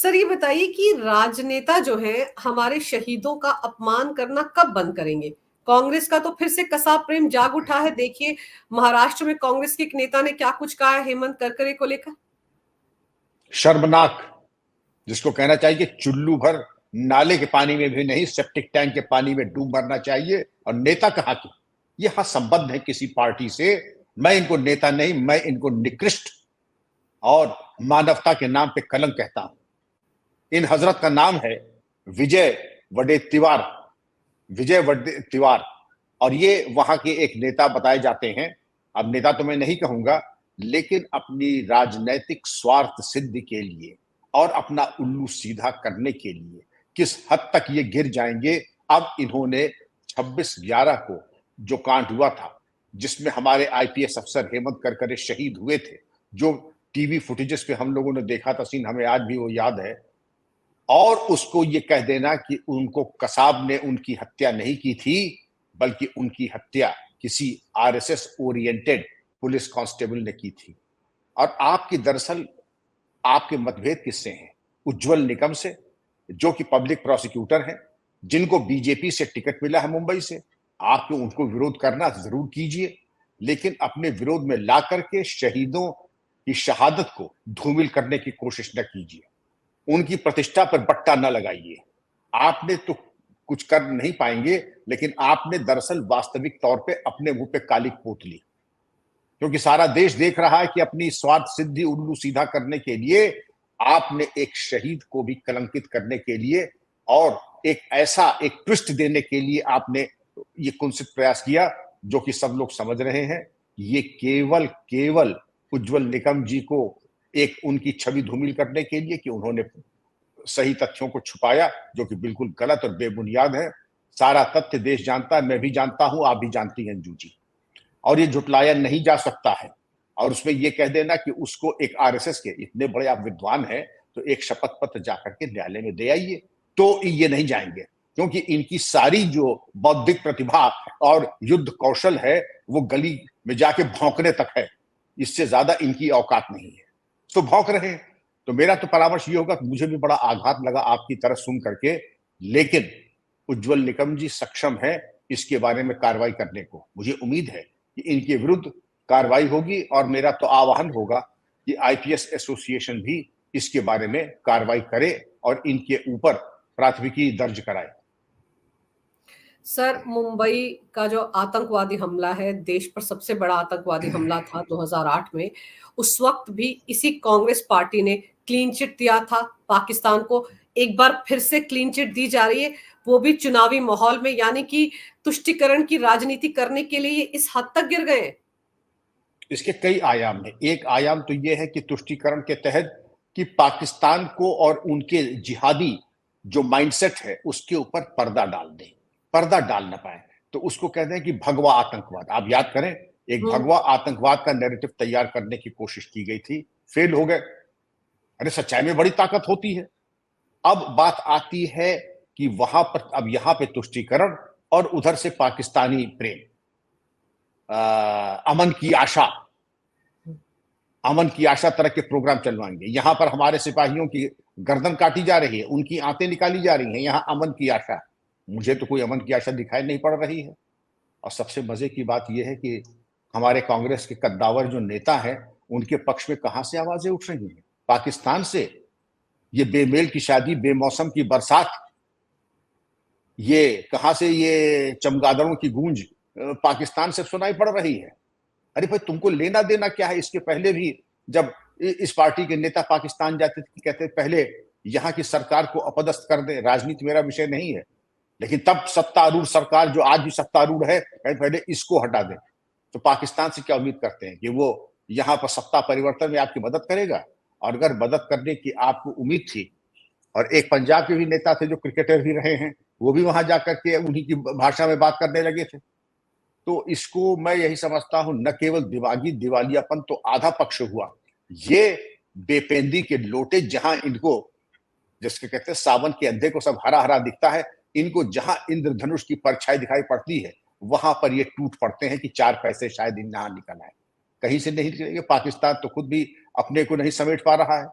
Sir ये बताइए कि राजनेता जो है हमारे शहीदों का अपमान करना कब बंद करेंगे। कांग्रेस का तो फिर से कसाब प्रेम जाग उठा है। देखिए महाराष्ट्र में कांग्रेस के एक नेता ने क्या कुछ कहा है हेमंत करकरे को लेकर। शर्मनाक। जिसको कहना चाहिए कि चुल्लू भर नाले के पानी में भी नहीं, सेप्टिक टैंक के पानी में डूब मरना चाहिए। और नेता कहाँ के, ये हाँ संबद्ध है किसी पार्टी से। मैं इनको नेता नहीं, मैं इनको निकृष्ट और मानवता के नाम पे कलंक कहता हूं। इन हजरत का नाम है विजय वडेत्तिवार। विजय वडेत्तिवार। और ये वहां के एक नेता बताए जाते हैं। अब नेता तो मैं नहीं कहूंगा, लेकिन अपनी राजनैतिक स्वार्थ सिद्धि के लिए और अपना उल्लू सीधा करने के लिए किस हद तक ये गिर जाएंगे। अब इन्होंने 26/11 को जो कांड हुआ था, जिसमें हमारे आईपीएस अफसर हेमंत करकरे शहीद हुए थे, जो टीवी फुटेजेस पे हम लोगों ने देखा था सीन, हमें आज भी वो याद है। और उसको ये कह देना कि उनको कसाब ने उनकी हत्या नहीं की थी, बल्कि उनकी हत्या किसी आरएसएस ओरिएंटेड पुलिस कांस्टेबल ने की थी। और आपकी दरअसल आपके मतभेद किससे हैं? उज्जवल निकम से, जो कि पब्लिक प्रोसिक्यूटर हैं, जिनको बीजेपी से टिकट मिला है मुंबई से। आपको उनको विरोध करना जरूर कीजिए, लेकिन अपने विरोध में ला करके शहीदों की शहादत को धूमिल करने की कोशिश न कीजिए। उनकी प्रतिष्ठा पर बट्टा न लगाइए। आपने तो कुछ कर नहीं पाएंगे, लेकिन आपने दरअसल वास्तविक तौर पे अपने मुंह पे कालिक पोत ली, क्योंकि सारा देश देख रहा है कि अपनी स्वार्थ सिद्धि उल्लू सीधा करने के लिए आपने एक शहीद को भी कलंकित करने के लिए और एक ऐसा एक ट्विस्ट देने के लिए आपने ये कुंसित प्रयास किया, जो कि सब लोग समझ रहे हैं। ये केवल केवल उज्जवल निकम जी को एक उनकी छवि धूमिल करने के लिए कि उन्होंने सही तथ्यों को छुपाया, जो कि बिल्कुल गलत और बेबुनियाद है। सारा तथ्य देश जानता है, मैं भी जानता हूं, आप भी जानती हैं अंजू जी। और ये झुटलाया नहीं जा सकता है। और उसमें ये कह देना कि उसको एक आरएसएस के, इतने बड़े आप विद्वान हैं, तो एक शपथ पत्र जाकर के न्यायालय में दे आइए, तो ये नहीं जाएंगे। क्योंकि इनकी सारी जो बौद्धिक प्रतिभा और युद्ध कौशल है, वो गली में जाके भौंकने तक है। इससे ज्यादा इनकी औकात नहीं है, तो भौंक रहे हैं। तो मेरा तो परामर्श ये होगा कि मुझे भी बड़ा आघात लगा आपकी तरह सुन करके, लेकिन उज्जवल निकम जी सक्षम है इसके बारे में कार्रवाई करने को। मुझे उम्मीद है कि इनके विरुद्ध कार्रवाई होगी, और मेरा तो आह्वान होगा कि आईपीएस एसोसिएशन भी इसके बारे में कार्रवाई करे और इनके ऊपर प्राथमिकी दर्ज कराए। सर मुंबई का जो आतंकवादी हमला है, देश पर सबसे बड़ा आतंकवादी हमला था 2008 में। उस वक्त भी इसी कांग्रेस पार्टी ने क्लीन चिट दिया था पाकिस्तान को। एक बार फिर से क्लीन चिट दी जा रही है, वो भी चुनावी माहौल में। यानी कि तुष्टीकरण की राजनीति करने के लिए इस हद तक गिर गए हैं। इसके कई आयाम हैं। एक आयाम तो यह है कि तुष्टीकरण के तहत कि पाकिस्तान को और उनके जिहादी जो माइंडसेट है उसके ऊपर पर्दा डाल दें, पर्दा डाल ना पाए, तो उसको कहते हैं कि भगवा आतंकवाद। आप याद करें, एक भगवा आतंकवाद का नैरेटिव तैयार करने की कोशिश की गई थी, फेल हो गए। अरे सच्चाई में बड़ी ताकत होती है। अब बात आती है कि वहां पर अब यहां पे तुष्टीकरण और उधर से पाकिस्तानी प्रेम, अमन की आशा, अमन की आशा तरह के प्रोग्राम चलवाएंगे। यहां पर हमारे सिपाहियों की गर्दन काटी जा रही है, उनकी आंतें निकाली जा रही हैं, यहां अमन की आशा। मुझे तो कोई अमन की आशा दिखाई नहीं पड़ रही है। और सबसे मजे की बात यह है कि हमारे कांग्रेस के कद्दावर जो नेता हैं, उनके पक्ष में कहां से आवाजें उठ रही हैं? पाकिस्तान से। ये बेमेल की शादी, बेमौसम की बरसात, ये कहां से ये चमगादड़ों की गूंज पाकिस्तान से सुनाई पड़ रही है? अरे भाई तुमको लेना देना क्या है? इसके पहले भी जब इस पार्टी के नेता पाकिस्तान जाते थे, कहते पहले यहाँ की सरकार को अपदस्थ कर दे, राजनीति मेरा विषय नहीं है, लेकिन तब सत्तारूढ़ सरकार जो आज भी सत्तारूढ़ है, पहले इसको हटा दे। तो पाकिस्तान से क्या उम्मीद करते हैं कि वो यहाँ पर सत्ता परिवर्तन में आपकी मदद करेगा? और अगर मदद करने की आपको उम्मीद थी, और एक पंजाब के भी नेता थे जो क्रिकेटर भी रहे हैं, वो भी वहां जाकर के उन्हीं की भाषा में बात करने लगे थे। तो इसको मैं यही समझता हूं, न केवल दिमागी दिवालियापन तो आधा पक्ष हुआ, ये बेपेंदी के लोटे, जहां इनको जिसके कहते हैं सावन के अंधे को सब हरा हरा दिखता है, इनको जहां इंद्रधनुष की परछाई दिखाई पड़ती है, वहां पर ये टूट पड़ते हैं कि 4 पैसे शायद इन यहां निकल आए। कहीं से नहीं निकलेंगे। पाकिस्तान तो खुद भी अपने को नहीं समेट पा रहा है।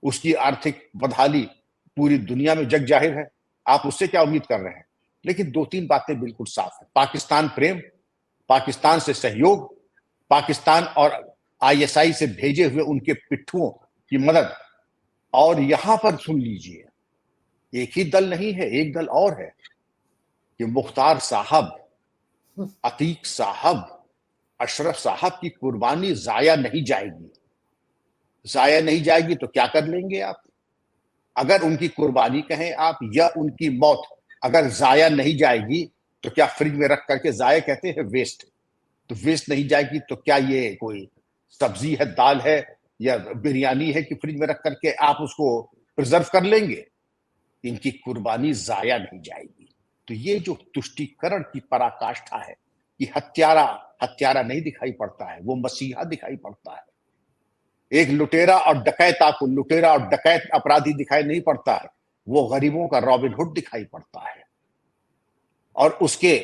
उसकी आर्थिक बदहाली पूरी दुनिया में जग जाहिर है। आप उससे क्या उम्मीद कर रहे हैं? लेकिन 2-3 बातें बिल्कुल साफ है। पाकिस्तान प्रेम, पाकिस्तान से सहयोग, पाकिस्तान और आईएसआई से भेजे हुए उनके पिट्ठुओं की मदद। और यहां पर सुन लीजिए, एक ही दल नहीं है, एक दल और है कि मुख्तार साहब, अतीक साहब, अशरफ साहब की कुर्बानी जाया नहीं जाएगी। जाया नहीं जाएगी तो क्या कर लेंगे आप? अगर उनकी कुर्बानी कहें आप या उनकी मौत अगर जाया नहीं जाएगी तो क्या फ्रिज में रख करके जाया कहते हैं? वेस्ट। तो वेस्ट नहीं जाएगी तो क्या ये कोई सब्जी है, दाल है या बिरयानी है कि फ्रिज में रख करके आप उसको प्रिजर्व कर लेंगे? इनकी कुर्बानी जाया नहीं जाएगी। तो ये जो तुष्टीकरण की पराकाष्ठा है कि हत्यारा हत्यारा नहीं दिखाई पड़ता है, वो मसीहा दिखाई पड़ता है। एक लुटेरा और डकैत आपको लुटेरा और डकैत अपराधी दिखाई नहीं पड़ता है, वो गरीबों का रॉबिन हुड दिखाई पड़ता है। और उसके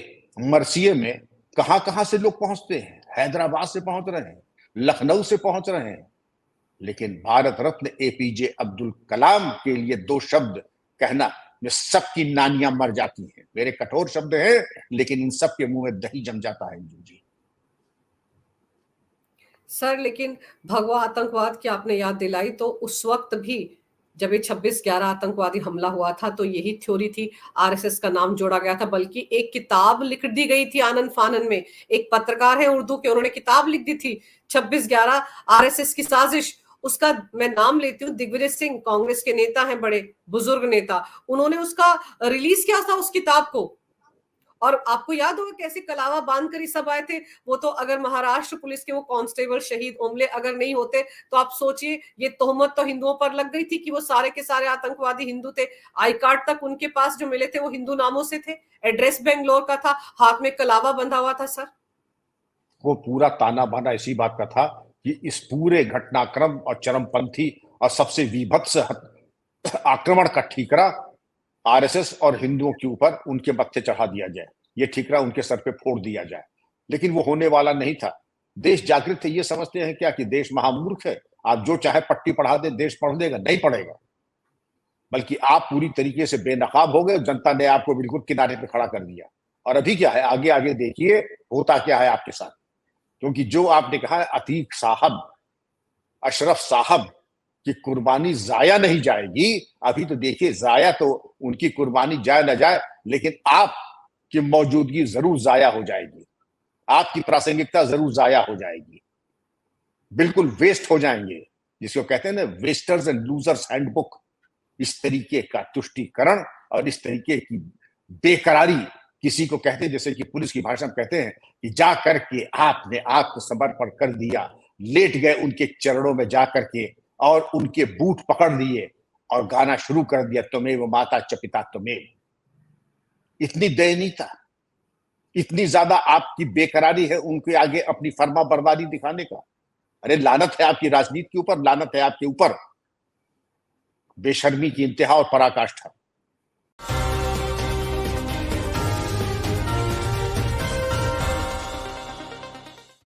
मरसिए में कहां कहां से लोग पहुंचते हैं। हैदराबाद से पहुंच रहे हैं, लखनऊ से पहुंच रहे हैं। लेकिन भारत रत्न एपीजे अब्दुल कलाम के लिए 2 शब्द कहना में सबकी नानियां मर जाती हैं। मेरे कठोर शब्द हैं, लेकिन इन सब के मुंह में दही जम जाता है जी। सर, लेकिन भगवा आतंकवाद की आपने याद दिलाई, तो उस वक्त भी जब ये 26/11 आतंकवादी हमला हुआ था तो यही थ्योरी थी, आरएसएस का नाम जोड़ा गया था, बल्कि एक किताब लिख दी गई थी आनन फानन में। एक पत्रकार है उर्दू के, उन्होंने किताब लिख दी थी 26/11 आरएसएस की साजिश। उसका मैं नाम लेती हूँ, दिग्विजय सिंह, कांग्रेस के नेता हैं, बड़े बुजुर्ग नेता, उन्होंने उसका रिलीज किया था उस किताब को। और आपको याद होगा कैसे कलावा बांध कर सब आए थे। वो तो अगर महाराष्ट्र पुलिस के वो कांस्टेबल शहीद ओमले अगर नहीं होते तो आप सोचिए, ये तोहमत तो हिंदुओं पर लग गई थी कि वो सारे के सारे आतंकवादी हिंदू थे। आई कार्ड तक उनके पास जो मिले थे वो हिंदू नामों से थे, एड्रेस बेंगलोर का था, हाथ में कलावा बंधा हुआ था। सर, वो पूरा ताना बाना इसी बात का था कि इस पूरे घटनाक्रम और चरमपंथी और सबसे विभत्स आक्रमण का ठीकरा आरएसएस और हिंदुओं के ऊपर उनके मत्थे चढ़ा दिया जाए, ये ठीकरा उनके सर पे फोड़ दिया जाए। लेकिन वो होने वाला नहीं था। देश जागृत थे, ये समझते हैं क्या कि देश महामूर्ख है, आप जो चाहे पट्टी पढ़ा दे, देश पढ़ देगा? नहीं पढ़ेगा। बल्कि आप पूरी तरीके से बेनकाब हो गए, जनता ने आपको बिल्कुल किनारे पे खड़ा कर दिया। और अभी क्या है, आगे आगे देखिए होता क्या है आपके साथ। क्योंकि जो आपने कहा है अतीक साहब, अशरफ साहब की कुर्बानी जाया नहीं जाएगी। अभी तो देखिए, जाया तो उनकी कुर्बानी जाए ना जाए, लेकिन आपकी मौजूदगी जरूर जाया हो जाएगी, आपकी प्रासंगिकता जरूर जाया हो जाएगी, बिल्कुल वेस्ट हो जाएंगे। जिसको कहते हैं ना, वेस्टर्स एंड लूजर्स हैंडबुक। इस तरीके का तुष्टीकरण और इस तरीके की बेकरारी किसी को कहते हैं, जैसे कि पुलिस की भाषा में कहते हैं कि जा करके आपने आत्मसमर्पण कर दिया, लेट गए उनके चरणों में जा करके और उनके बूट पकड़ लिए और गाना शुरू कर दिया, त्वमेव माता च पिता त्वमेव। इतनी दयनीयता, इतनी ज्यादा आपकी बेकरारी है उनके आगे अपनी फर्मा बर्बादी दिखाने का। अरे लानत है आपकी राजनीति के ऊपर, लानत है आपके ऊपर। बेशर्मी की इंतहा और पराकाष्ठा।